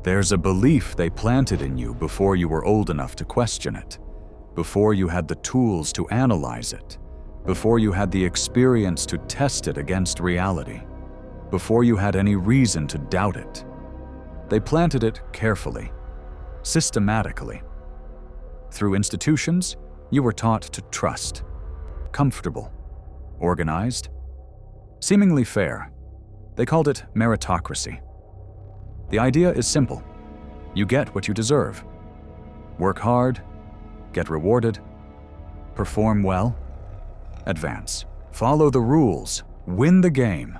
There's a belief they planted in you before you were old enough to question it, before you had the tools to analyze it, before you had the experience to test it against reality, before you had any reason to doubt it. They planted it carefully, systematically. Through institutions, you were taught to trust, comfortable, organized, seemingly fair. They called it meritocracy. The idea is simple. You get what you deserve. Work hard, get rewarded, perform well, advance. Follow the rules, win the game.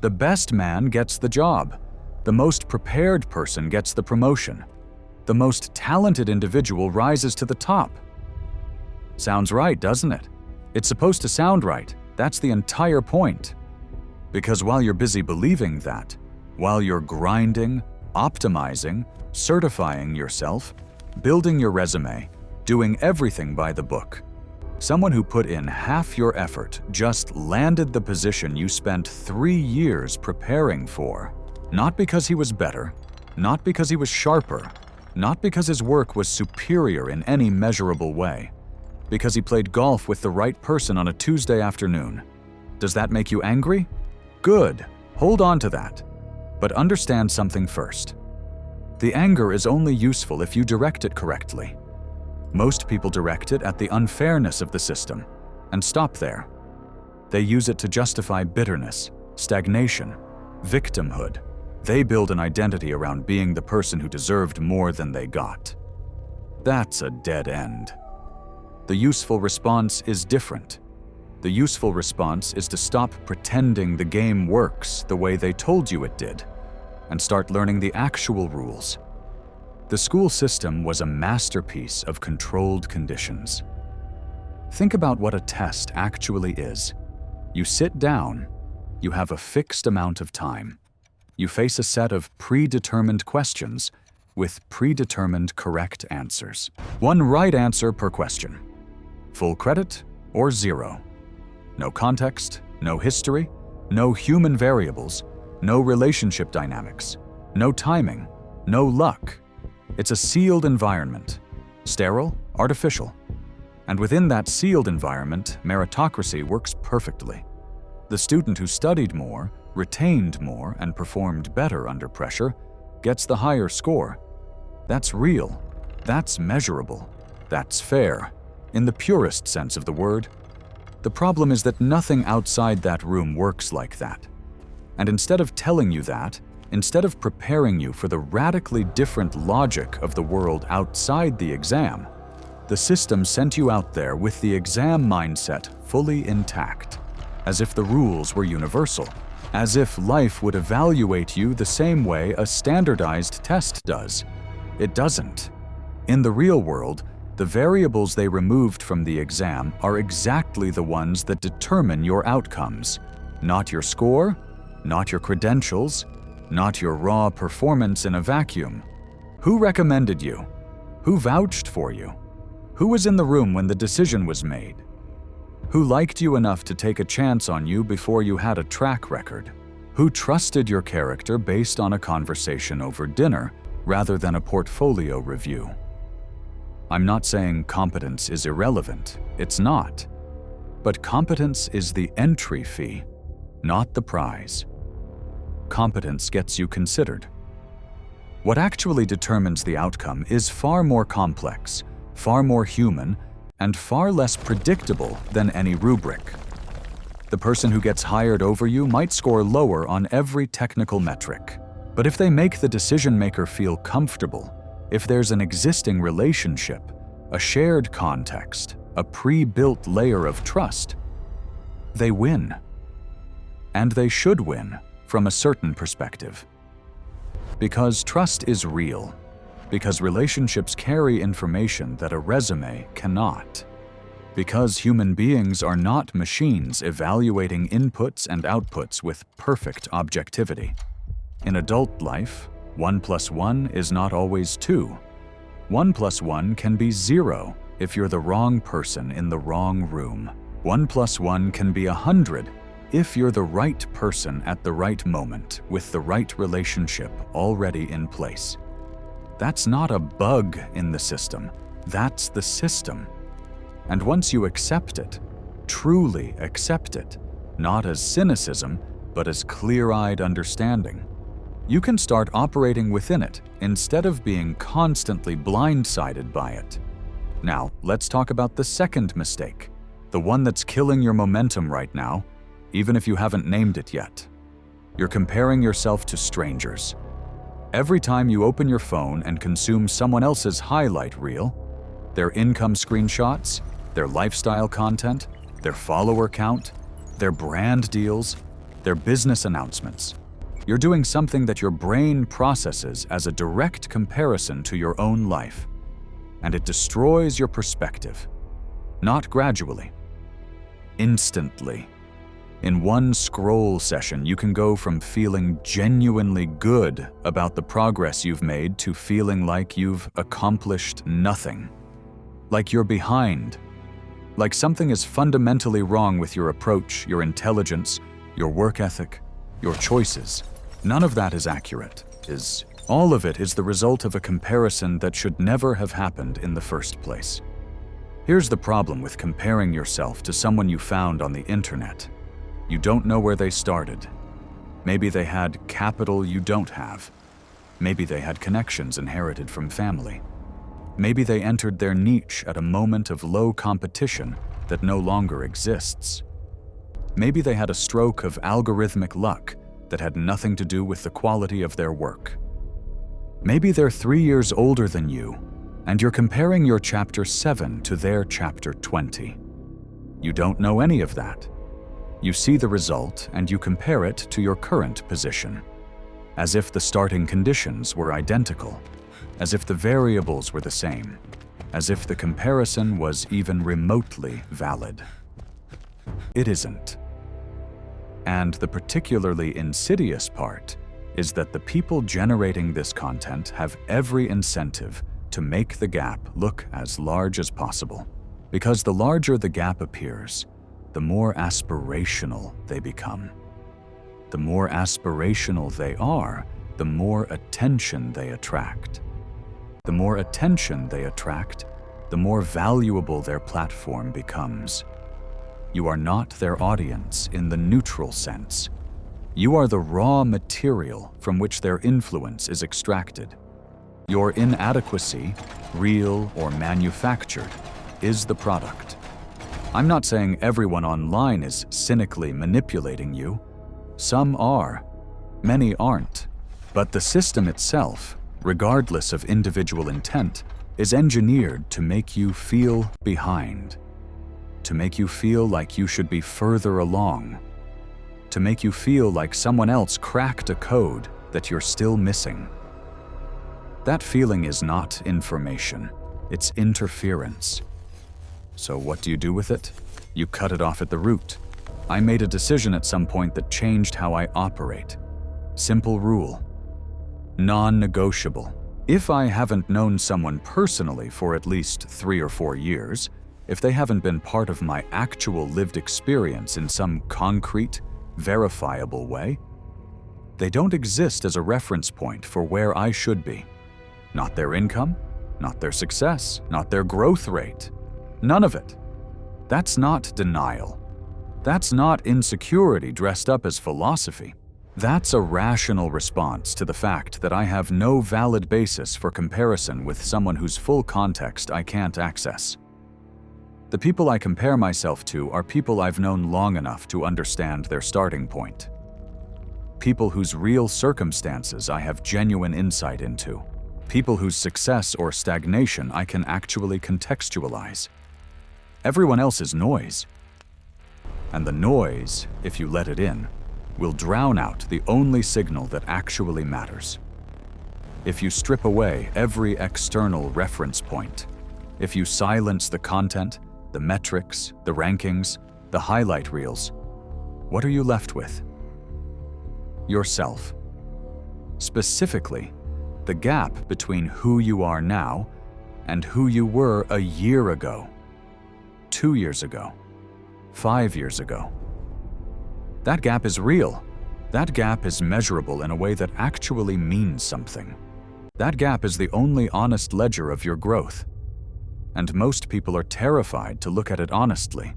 The best man gets the job. The most prepared person gets the promotion. The most talented individual rises to the top. Sounds right, doesn't it? It's supposed to sound right. That's the entire point. Because while you're busy believing that, while you're grinding, optimizing, certifying yourself, building your resume, doing everything by the book, someone who put in half your effort just landed the position you spent 3 years preparing for. Not because he was better, not because he was sharper, not because his work was superior in any measurable way, because he played golf with the right person on a Tuesday afternoon. Does that make you angry? Good. Hold on to that. But understand something first. The anger is only useful if you direct it correctly. Most people direct it at the unfairness of the system and stop there. They use it to justify bitterness, stagnation, victimhood. They build an identity around being the person who deserved more than they got. That's a dead end. The useful response is different. The useful response is to stop pretending the game works the way they told you it did, and start learning the actual rules. The school system was a masterpiece of controlled conditions. Think about what a test actually is. You sit down, you have a fixed amount of time. You face a set of predetermined questions with predetermined correct answers. One right answer per question. Full credit or zero. No context, no history, no human variables, no relationship dynamics, no timing, no luck. It's a sealed environment, sterile, artificial. And within that sealed environment, meritocracy works perfectly. The student who studied more, retained more, and performed better under pressure gets the higher score. That's real, that's measurable, that's fair, in the purest sense of the word. The problem is that nothing outside that room works like that. And instead of telling you that, instead of preparing you for the radically different logic of the world outside the exam, the system sent you out there with the exam mindset fully intact, as if the rules were universal, as if life would evaluate you the same way a standardized test does. It doesn't. In the real world, the variables they removed from the exam are exactly the ones that determine your outcomes. Not your score, not your credentials, not your raw performance in a vacuum. Who recommended you? Who vouched for you? Who was in the room when the decision was made? Who liked you enough to take a chance on you before you had a track record? Who trusted your character based on a conversation over dinner rather than a portfolio review? I'm not saying competence is irrelevant. It's not. But competence is the entry fee, not the prize. Competence gets you considered. What actually determines the outcome is far more complex, far more human, and far less predictable than any rubric. The person who gets hired over you might score lower on every technical metric, but if they make the decision maker feel comfortable, if there's an existing relationship, a shared context, a pre-built layer of trust, they win. And they should win from a certain perspective. Because trust is real. Because relationships carry information that a resume cannot. Because human beings are not machines evaluating inputs and outputs with perfect objectivity. In adult life, 1 + 1 is not always 2. 1 + 1 can be 0 if you're the wrong person in the wrong room. 1 + 1 can be 100 if you're the right person at the right moment with the right relationship already in place. That's not a bug in the system. That's the system. And once you accept it, truly accept it, not as cynicism, but as clear-eyed understanding, you can start operating within it instead of being constantly blindsided by it. Now, let's talk about the second mistake, the one that's killing your momentum right now, even if you haven't named it yet. You're comparing yourself to strangers. Every time you open your phone and consume someone else's highlight reel, their income screenshots, their lifestyle content, their follower count, their brand deals, their business announcements, you're doing something that your brain processes as a direct comparison to your own life, and it destroys your perspective. Not gradually, instantly. In one scroll session, you can go from feeling genuinely good about the progress you've made to feeling like you've accomplished nothing, like you're behind, like something is fundamentally wrong with your approach, your intelligence, your work ethic, your choices. None of that is accurate. All of it is the result of a comparison that should never have happened in the first place. Here's the problem with comparing yourself to someone you found on the internet. You don't know where they started. Maybe they had capital you don't have. Maybe they had connections inherited from family. Maybe they entered their niche at a moment of low competition that no longer exists. Maybe they had a stroke of algorithmic luck that had nothing to do with the quality of their work. Maybe they're 3 years older than you, and you're comparing your chapter 7 to their chapter 20. You don't know any of that. You see the result and you compare it to your current position, as if the starting conditions were identical, as if the variables were the same, as if the comparison was even remotely valid. It isn't. And the particularly insidious part is that the people generating this content have every incentive to make the gap look as large as possible, because the larger the gap appears, the more aspirational they become. The more aspirational they are, the more attention they attract. The more attention they attract, the more valuable their platform becomes. You are not their audience in the neutral sense. You are the raw material from which their influence is extracted. Your inadequacy, real or manufactured, is the product. I'm not saying everyone online is cynically manipulating you. Some are, many aren't. But the system itself, regardless of individual intent, is engineered to make you feel behind, to make you feel like you should be further along, to make you feel like someone else cracked a code that you're still missing. That feeling is not information, it's interference. So what do you do with it? You cut it off at the root. I made a decision at some point that changed how I operate. Simple rule. Non-negotiable. If I haven't known someone personally for at least 3 or 4 years, if they haven't been part of my actual lived experience in some concrete, verifiable way, they don't exist as a reference point for where I should be. Not their income, not their success, not their growth rate. None of it. That's not denial. That's not insecurity dressed up as philosophy. That's a rational response to the fact that I have no valid basis for comparison with someone whose full context I can't access. The people I compare myself to are people I've known long enough to understand their starting point. People whose real circumstances I have genuine insight into. People whose success or stagnation I can actually contextualize. Everyone else is noise. And the noise, if you let it in, will drown out the only signal that actually matters. If you strip away every external reference point, if you silence the content, the metrics, the rankings, the highlight reels, what are you left with? Yourself. Specifically, the gap between who you are now and who you were a year ago, 2 years ago, 5 years ago. That gap is real. That gap is measurable in a way that actually means something. That gap is the only honest ledger of your growth. And most people are terrified to look at it honestly,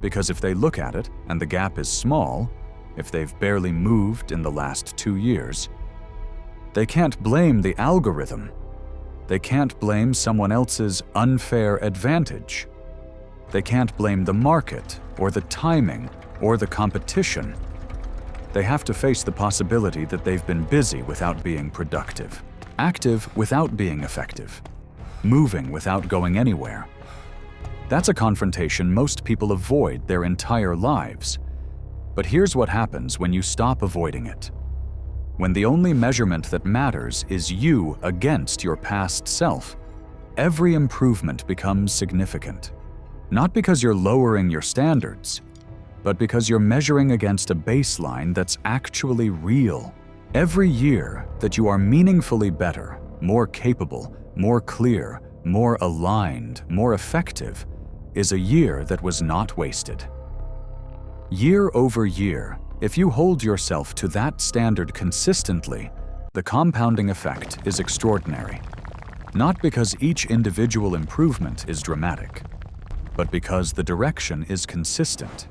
because if they look at it and the gap is small, if they've barely moved in the last 2 years, they can't blame the algorithm. They can't blame someone else's unfair advantage. They can't blame the market or the timing or the competition. They have to face the possibility that they've been busy without being productive, active without being effective, moving without going anywhere. That's a confrontation most people avoid their entire lives. But here's what happens when you stop avoiding it. When the only measurement that matters is you against your past self, every improvement becomes significant. Not because you're lowering your standards, but because you're measuring against a baseline that's actually real. Every year that you are meaningfully better, more capable, more clear, more aligned, more effective, is a year that was not wasted. Year over year, if you hold yourself to that standard consistently, the compounding effect is extraordinary. Not because each individual improvement is dramatic, but because the direction is consistent.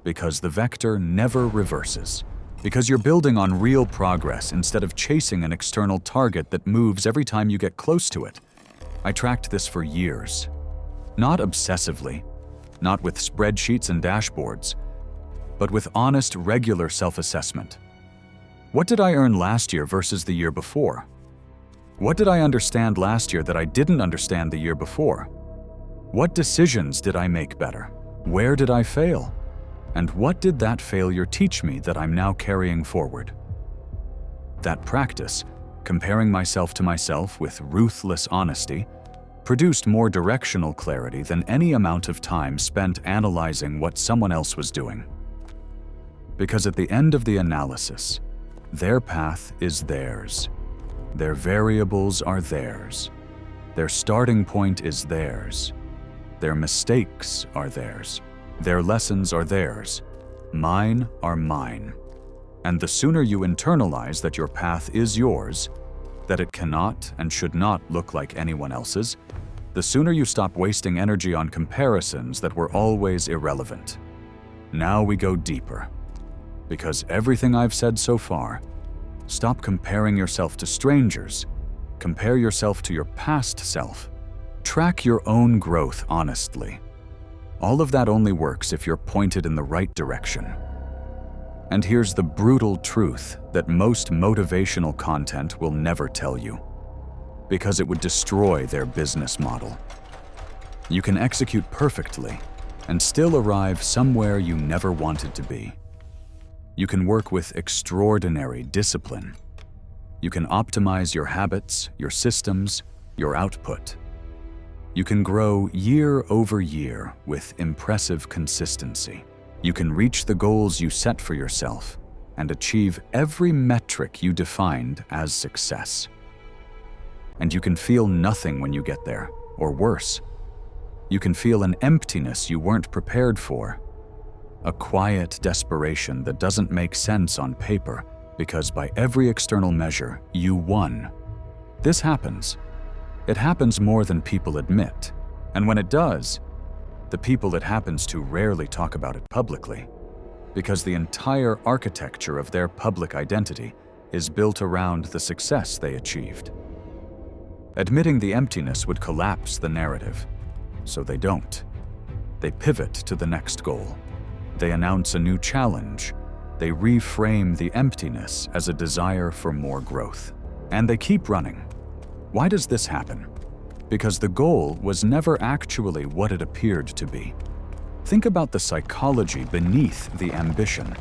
Because the vector never reverses. Because you're building on real progress instead of chasing an external target that moves every time you get close to it. I tracked this for years. Not obsessively, not with spreadsheets and dashboards, but with honest, regular self-assessment. What did I earn last year versus the year before? What did I understand last year that I didn't understand the year before? What decisions did I make better? Where did I fail? And what did that failure teach me that I'm now carrying forward? That practice, comparing myself to myself with ruthless honesty, produced more directional clarity than any amount of time spent analyzing what someone else was doing. Because at the end of the analysis, their path is theirs. Their variables are theirs. Their starting point is theirs. Their mistakes are theirs. Their lessons are theirs. Mine are mine. And the sooner you internalize that your path is yours, that it cannot and should not look like anyone else's, the sooner you stop wasting energy on comparisons that were always irrelevant. Now we go deeper. Because everything I've said so far, stop comparing yourself to strangers. Compare yourself to your past self. Track your own growth honestly. All of that only works if you're pointed in the right direction. And here's the brutal truth that most motivational content will never tell you, because it would destroy their business model. You can execute perfectly and still arrive somewhere you never wanted to be. You can work with extraordinary discipline. You can optimize your habits, your systems, your output. You can grow year over year with impressive consistency. You can reach the goals you set for yourself and achieve every metric you defined as success. And you can feel nothing when you get there, or worse, you can feel an emptiness you weren't prepared for. A quiet desperation that doesn't make sense on paper because by every external measure, you won. This happens. It happens more than people admit. And when it does, the people it happens to rarely talk about it publicly, because the entire architecture of their public identity is built around the success they achieved. Admitting the emptiness would collapse the narrative, so they don't. They pivot to the next goal. They announce a new challenge. They reframe the emptiness as a desire for more growth. And they keep running. Why does this happen? Because the goal was never actually what it appeared to be. Think about the psychology beneath the ambition.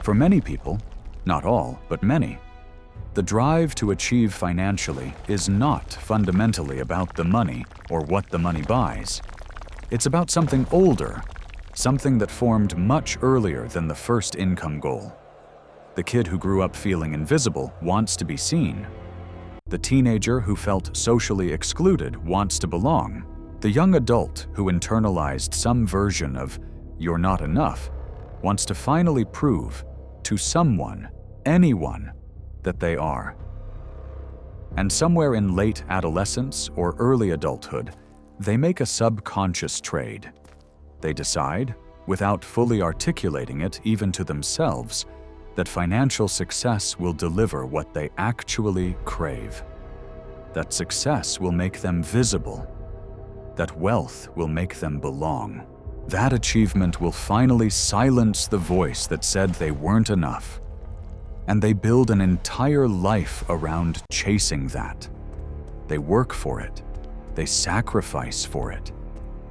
For many people, not all, but many, the drive to achieve financially is not fundamentally about the money or what the money buys. It's about something older, something that formed much earlier than the first income goal. The kid who grew up feeling invisible wants to be seen. The teenager who felt socially excluded wants to belong. The young adult who internalized some version of "you're not enough" wants to finally prove to someone, anyone, that they are. And somewhere in late adolescence or early adulthood, they make a subconscious trade. They decide, without fully articulating it even to themselves, that financial success will deliver what they actually crave. That success will make them visible. That wealth will make them belong. That achievement will finally silence the voice that said they weren't enough. And they build an entire life around chasing that. They work for it. They sacrifice for it.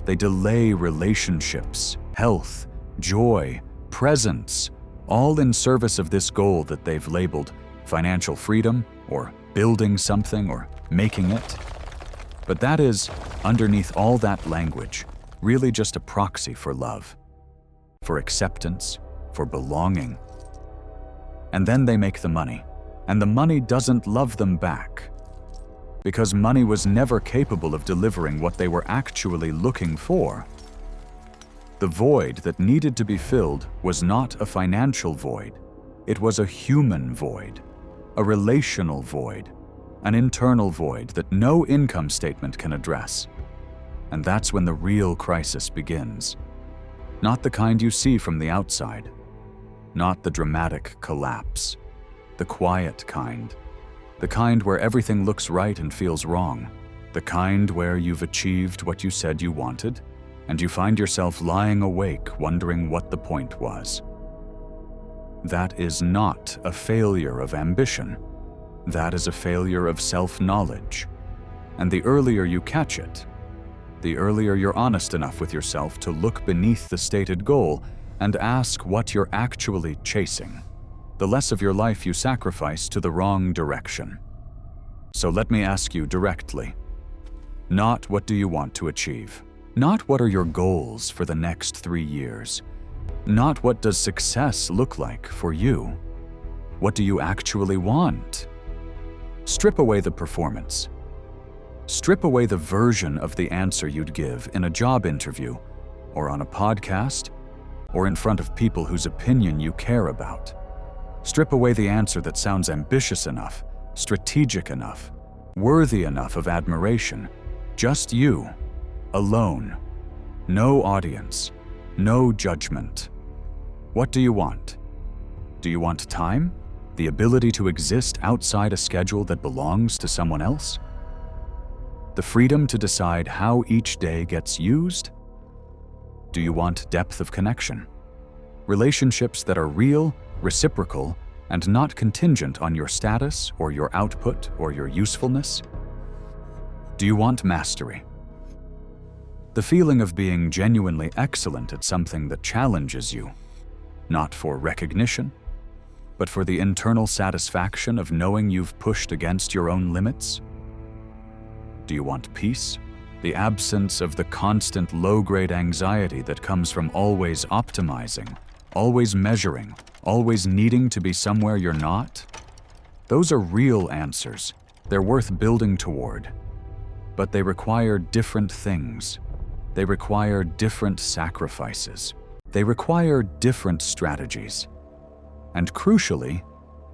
They delay relationships, health, joy, presence, all in service of this goal that they've labeled financial freedom, or building something, or making it. But that is, underneath all that language, really just a proxy for love, for acceptance, for belonging. And then they make the money, and the money doesn't love them back. Because money was never capable of delivering what they were actually looking for. The void that needed to be filled was not a financial void. It was a human void, a relational void, an internal void that no income statement can address. And that's when the real crisis begins. Not the kind you see from the outside. Not the dramatic collapse. The quiet kind. The kind where everything looks right and feels wrong. The kind where you've achieved what you said you wanted, and you find yourself lying awake wondering what the point was. That is not a failure of ambition. That is a failure of self-knowledge. And the earlier you catch it, the earlier you're honest enough with yourself to look beneath the stated goal and ask what you're actually chasing, the less of your life you sacrifice to the wrong direction. So let me ask you directly, not what do you want to achieve? Not what are your goals for the next 3 years? Not what does success look like for you? What do you actually want? Strip away the performance. Strip away the version of the answer you'd give in a job interview, or on a podcast, or in front of people whose opinion you care about. Strip away the answer that sounds ambitious enough, strategic enough, worthy enough of admiration. Just you, alone. No audience, no judgment. What do you want? Do you want time? The ability to exist outside a schedule that belongs to someone else? The freedom to decide how each day gets used? Do you want depth of connection? Relationships that are real, reciprocal, and not contingent on your status or your output or your usefulness? Do you want mastery? The feeling of being genuinely excellent at something that challenges you, not for recognition, but for the internal satisfaction of knowing you've pushed against your own limits? Do you want peace? The absence of the constant low-grade anxiety that comes from always optimizing, always measuring, always needing to be somewhere you're not? Those are real answers. They're worth building toward. But they require different things. They require different sacrifices. They require different strategies. And crucially,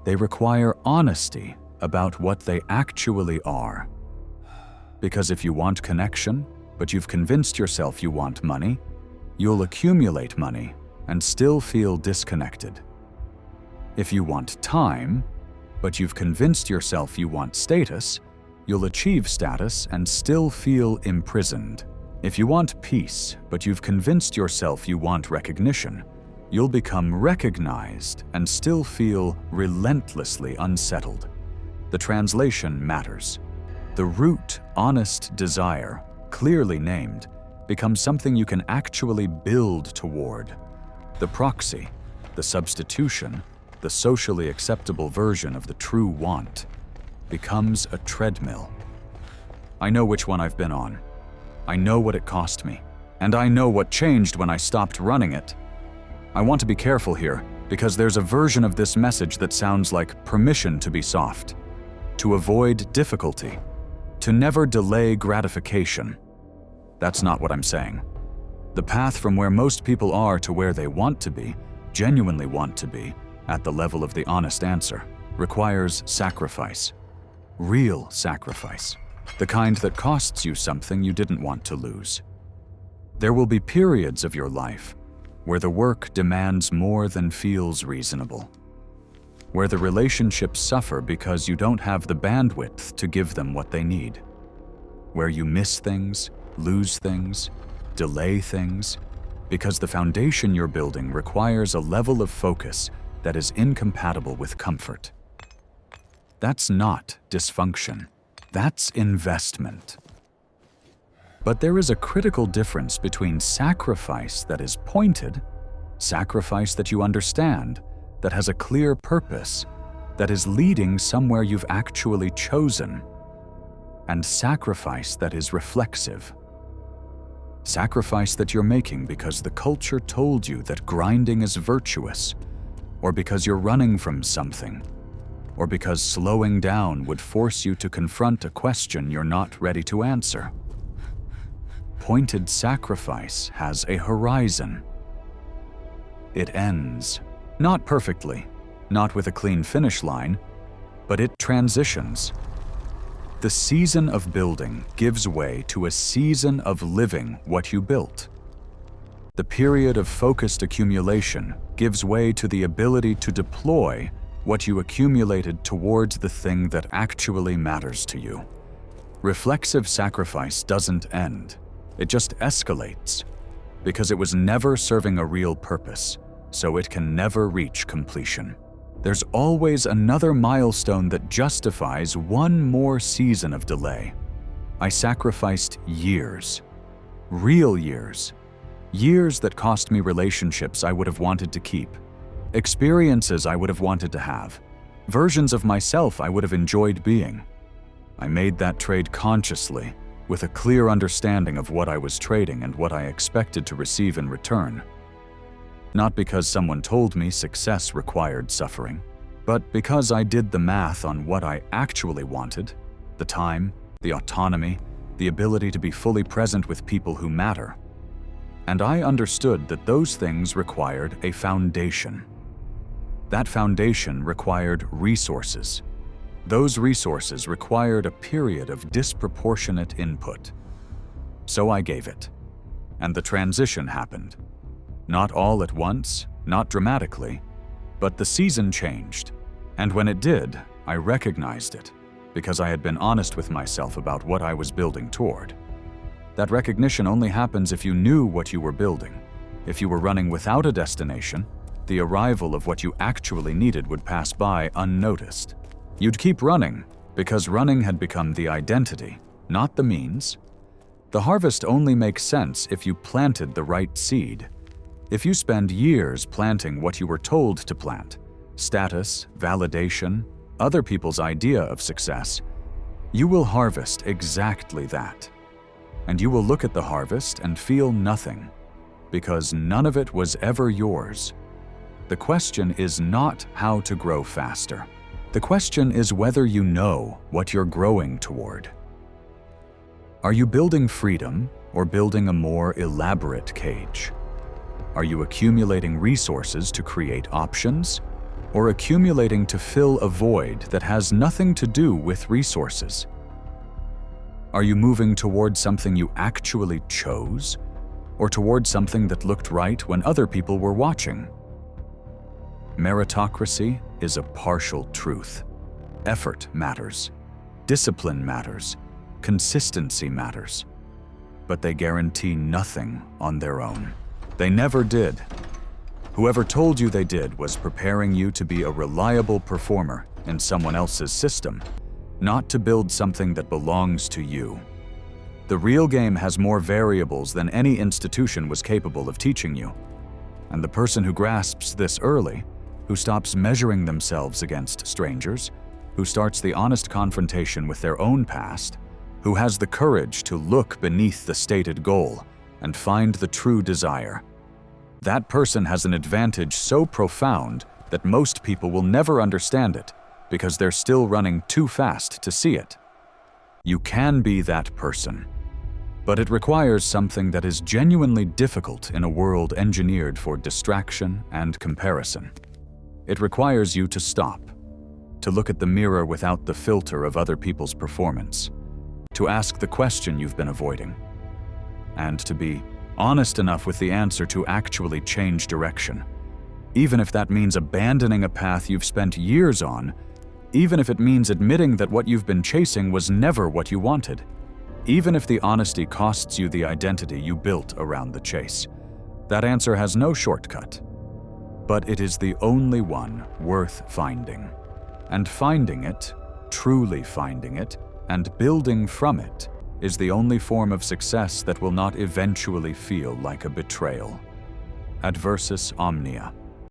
they require honesty about what they actually are. Because if you want connection, but you've convinced yourself you want money, you'll accumulate money and still feel disconnected. If you want time, but you've convinced yourself you want status, you'll achieve status and still feel imprisoned. If you want peace, but you've convinced yourself you want recognition, you'll become recognized and still feel relentlessly unsettled. The translation matters. The root, honest desire, clearly named, becomes something you can actually build toward. The proxy, the substitution, the socially acceptable version of the true want, becomes a treadmill. I know which one I've been on. I know what it cost me, and I know what changed when I stopped running it. I want to be careful here, because there's a version of this message that sounds like permission to be soft, to avoid difficulty, to never delay gratification. That's not what I'm saying. The path from where most people are to where they want to be, genuinely want to be, at the level of the honest answer, requires sacrifice. Real sacrifice. The kind that costs you something you didn't want to lose. There will be periods of your life where the work demands more than feels reasonable, where the relationships suffer because you don't have the bandwidth to give them what they need, where you miss things, lose things, delay things, because the foundation you're building requires a level of focus that is incompatible with comfort. That's not dysfunction. That's investment. But there is a critical difference between sacrifice that is pointed, sacrifice that you understand, that has a clear purpose, that is leading somewhere you've actually chosen, and sacrifice that is reflexive. Sacrifice that you're making because the culture told you that grinding is virtuous, or because you're running from something, or because slowing down would force you to confront a question you're not ready to answer. Pointed sacrifice has a horizon. It ends, not perfectly, not with a clean finish line, but it transitions. The season of building gives way to a season of living what you built. The period of focused accumulation gives way to the ability to deploy what you accumulated towards the thing that actually matters to you. Reflexive sacrifice doesn't end. It just escalates, because it was never serving a real purpose, so it can never reach completion. There's always another milestone that justifies one more season of delay. I sacrificed years, real years, years that cost me relationships I would have wanted to keep, experiences I would have wanted to have, versions of myself I would have enjoyed being. I made that trade consciously, with a clear understanding of what I was trading and what I expected to receive in return. Not because someone told me success required suffering, but because I did the math on what I actually wanted: the time, the autonomy, the ability to be fully present with people who matter. And I understood that those things required a foundation. That foundation required resources. Those resources required a period of disproportionate input. So I gave it. And the transition happened. Not all at once, not dramatically, but the season changed. And when it did, I recognized it, because I had been honest with myself about what I was building toward. That recognition only happens if you knew what you were building. If you were running without a destination, the arrival of what you actually needed would pass by unnoticed. You'd keep running, because running had become the identity, not the means. The harvest only makes sense if you planted the right seed. If you spend years planting what you were told to plant, status, validation, other people's idea of success, you will harvest exactly that. And you will look at the harvest and feel nothing, because none of it was ever yours. The question is not how to grow faster. The question is whether you know what you're growing toward. Are you building freedom or building a more elaborate cage? Are you accumulating resources to create options, or accumulating to fill a void that has nothing to do with resources? Are you moving toward something you actually chose, or toward something that looked right when other people were watching? Meritocracy is a partial truth. Effort matters. Discipline matters. Consistency matters. But they guarantee nothing on their own. They never did. Whoever told you they did was preparing you to be a reliable performer in someone else's system, not to build something that belongs to you. The real game has more variables than any institution was capable of teaching you. And the person who grasps this early, who stops measuring themselves against strangers, who starts the honest confrontation with their own past, who has the courage to look beneath the stated goal and find the true desire, that person has an advantage so profound that most people will never understand it because they're still running too fast to see it. You can be that person, but it requires something that is genuinely difficult in a world engineered for distraction and comparison. It requires you to stop. to look at the mirror without the filter of other people's performance, to ask the question you've been avoiding, and to be honest enough with the answer to actually change direction, even if that means abandoning a path you've spent years on, even if it means admitting that what you've been chasing was never what you wanted, even if the honesty costs you the identity you built around the chase. That answer has no shortcut, but it is the only one worth finding. And finding it, truly finding it, and building from it is the only form of success that will not eventually feel like a betrayal. Adversus omnia.